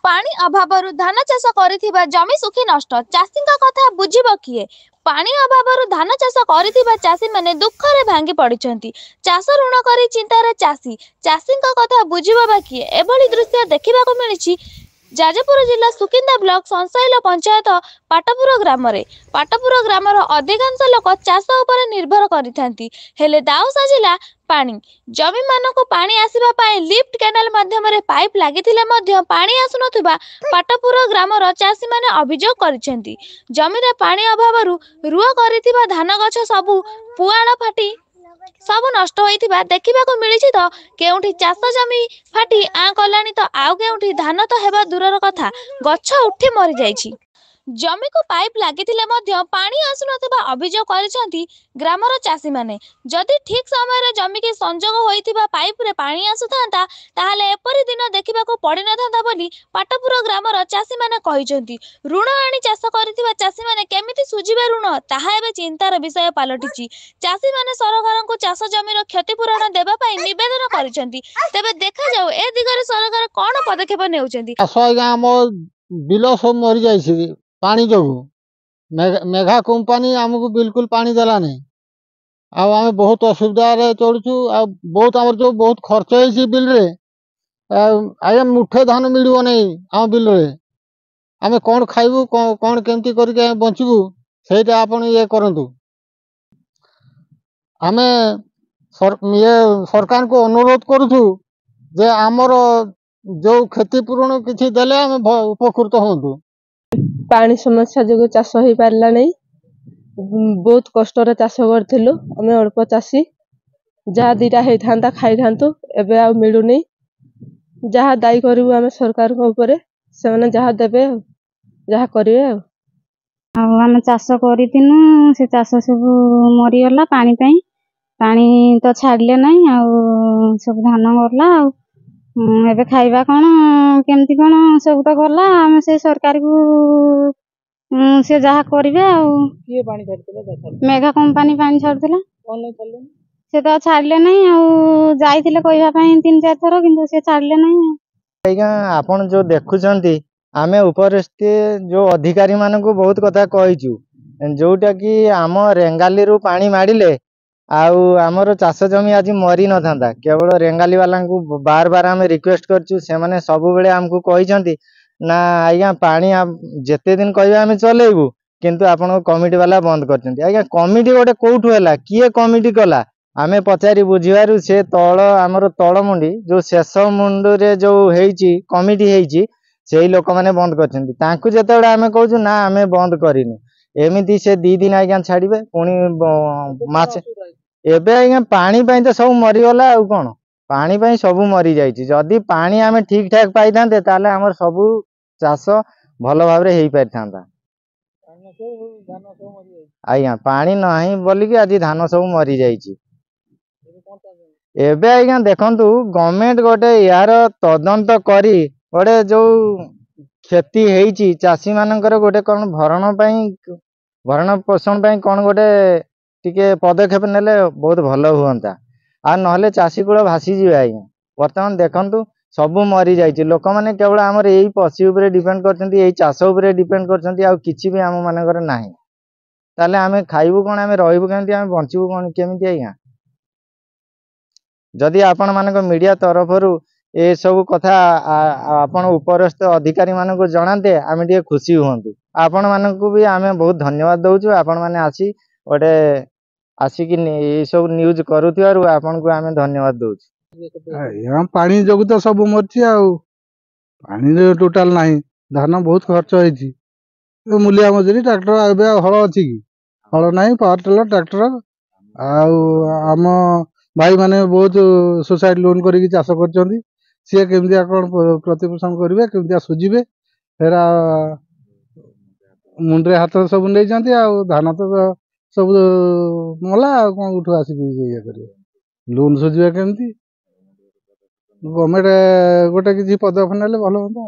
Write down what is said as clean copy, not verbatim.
पानी अभाव धान चाष कर जमी सुखी नष्ट चाषी कथा बुझीब किए। पानी अभाव धान चाष कर चाषी मैंने दुखरे भांगी पड़ी चाष ऋण कर चिंतार चाषी चाषी कथा बुझीब बा किए। एभली दृश्य देखा मिली जाजपुर जिला सुकिंदा ब्लॉक संसाइल पंचायत पाटपुर ग्रामर अधिकांश लोक चाष उपर निर्भर करथांती। हेले दाउ साजिला पानी जमी मानक पानी आसीबा पाए लिफ्ट कैनाल माध्यम पाइप लागिथिले मध्य पानी आसुनथुबा पाटपुर ग्रामर चाषी माने अभियोग करिसेंती। जमीरे पानी अभावरु रुआ करिथिबा धान गछ सबु पुआळ फाटी सब नष्ट होइथिबा देखिबाको मिलिछि। तो केउठी चाष जमी फाटी आ कलानी तो आउ केउठी धान तो हेबा दूरर कथा गछ उठी मरि जाइछि। जमी को पाइप लागिथिले मध्य पानी आसुनथुबा अभियोग करिसेंती ग्रामर चाषी माने। जदि ठीक समय रे जमी के संजोग होइथिबा पाइप रे पानी आसुथांता ताहाले एपरि दिन देखिबाको पड़ि नथांता बोली पाटपुर ग्रामर चाषी माने कहिसेंती। ऋण आनी चाष करिथिबा चाषी माने केमिति सुझिबे ऋण ताहा एबे चिंतार विषय पालटिछि। चाषी माने सरकार को चाष जमीर क्षतिपूरण देबा पई निवेदन करिसेंती। तेबे देखा जाऊ ए दिगरे सरकार कोन पदक्षेप नेउचेंती। आम बिल सब मरी जाइछि पानी जो मेघा कंपनी आमको बिल्कुल पानी देला नहीं। आम बहुत असुविधा चलुचु। बहुत आम जो बहुत खर्च है बिल रे आगे मुठे धान मिलव नहीं आम बिल रे आम कौन खाइबू कौन केमती करके बंचबू सेटा आपण ये करंतु। आम ये सरकार को अनुरोध करूछु जे आमर जो क्षतिपूरण किछि देले आम उपकृत होंतु। पानी समस्या जो चाष हो पारा नहीं बहुत कष्ट चाष करूँ आम अल्प चाषी जहाँ दीटा होता खाई था एवं आ मिलूनी जहाँ दायी करूँ आम सरकार ऊपर से जहाँ देवे जहाँ करेंगे। आम चाष करूँ से चाष सब मरीगला पानी तो छाड़े ना सब धान गला एबे खाइबा कौन केमती कौन सब तो गला आम से सरकार को से जहाँ करेंगे। मेघा कंपनी पानी छाड़ुला से तो छाड़े ना जाइए कहवाई 3-4 थर कि से छाड़े ना। आपन जो देखुंट आमे उपरिस्थ जो अधिकारी मान को बहुत कथा कहीचु जोटा कि आम रेंगाली रू पानी माड़े आमर चाष जमी आज मरी न था। केवल रेंगाली वाला को बार बार आम रिक्वेस्ट करचु से माने सब बेले आमको कहिसंती ना आज्ञा पानी जेते दिन कहबे आम चलेबू किंतु आपण कमिटी वाला बंद करचंती। आज्ञा कमिटी गोटे कोठू हैला किए कमिटी कला आमे पचारि बुझिबारु से तळ आमर तळ मुंडी जो शेष मुंडू रे जो हेची कमिटी हेची सेही लोक माने बंद करचंती। तांकु जेतेबेले आमे कहूचु ना आमे बंद करिनु एमिति से 2 दिन आज्ञा छाड़िबे पुणी मास एबे आज्ञा पानी पई तो सब मरी गला आ कोन पानी पई सब मरी जाइछि। जदि पानी आमे ठीक ठाक पाई थांते ताले हमर सब चाष भलो भाबरे हेई पारथांता। आज्ञा पानी नाही बोली कि आज धान सब मरी जाइछि। एबे आज्ञा देखंतु गवर्नमेंट गोटे यार तदंत करी गोटे जो क्षति हेची चाषी मानकर गोटे कौन भरण पोषण पई कौन गोटे टिके पदक्षेप नेले बहुत भल हुंता आ नहले चाषी कूल भासी जीवे। आज्ञा वर्तमान देखंतु सब मरी जाइछि लोक माने केवल हमर एई पशु ऊपर डिपेंड करछंती एई चाष ऊपर डिपेंड करछंती आ किछि भी हम मानकर नाही ताले आमे खाइबू कोन आमे रहिबू केमती आमे बंचिबू कोन केमती। आज्ञा जदि आपण मानक मीडिया तरफरु ए सब कथा आपण उपरस्थ अधिकारी मान को जनाते आम टे खुशी हुंतु। आपण मानक भी आम बहुत धन्यवाद दउछु आपण माने आसी गोटे आसिक सब न्यूज करूथिबारु आपण को आम धन्यवाद दउछु। पानी जोगु तो सब मरछि पानी टोटाल नाही धान बहुत खर्च होइछि मूलिया मजूरी ट्रैक्टर एबे हल अछि कि हल नाही पावर टिलर ट्रैक्टर आम भाई माने बहुत सोसाइटी लोन करिक चाष करछंती सी केमती कौन प्रतिपोषण करेंगे केमती सुझे फेरा मुंडे हाथ सब नहीं धान तो सब मला कौन उठू आसिक लोन सुझे केमती गवर्नमेंट गोटे किसी पदक्षेप नेले भल होता।